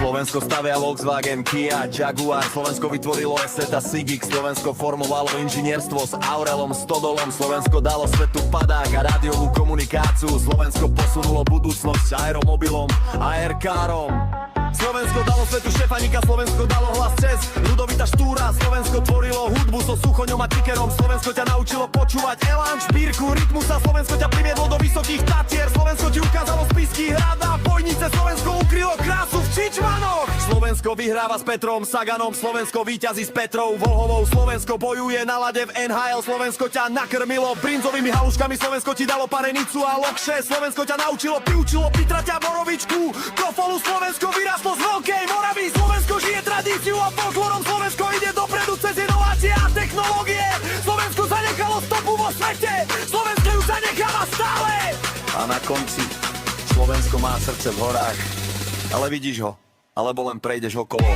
Slovensko stavia Volkswagen, Kia, Jaguar. Slovensko vytvorilo Eseta, Sigix. Slovensko formovalo inžinierstvo s Aurelom, Stodolom. Slovensko dalo svetu padák a rádiovú komunikáciu. Slovensko posunulo budúcnosť aeromobilom a aircarom. Slovensko dalo svetu Štefanika, Slovensko dalo hlas cez Ludovita Štúra. Slovensko tvorilo hudbu so Suchoňom a Tikerom. Slovensko ťa naučilo počúvať elán, špírku, rytmusa. Slovensko ťa priviedlo do vysokých Tatier. Slovensko ti ukázalo spisky, hrad a bojnice. Slovensko ukrylo krásu v Čičmanoch. Slovensko vyhráva s Petrom Saganom. Slovensko víťazí s Petrou Volhovou. Slovensko bojuje na lade v NHL. Slovensko ťa nakrmilo brinzovými haluškami. Slovensko ti dalo parenicu a lokše. Slovensko ťa naučilo, priučilo Pitraťa, borovičku, kofolu. Slovensko vyrastlo z Veľkej Moravy. Slovensko žije tradíciu a folklorom. Slovensko ide dopredu cez inovácie a technológie. Slovensko zanechalo stopu vo svete. Slovensko ju zanecháva stále. A na konci Slovensko má srdce v horách. Ale vidíš ho, alebo len prejdeš okolo.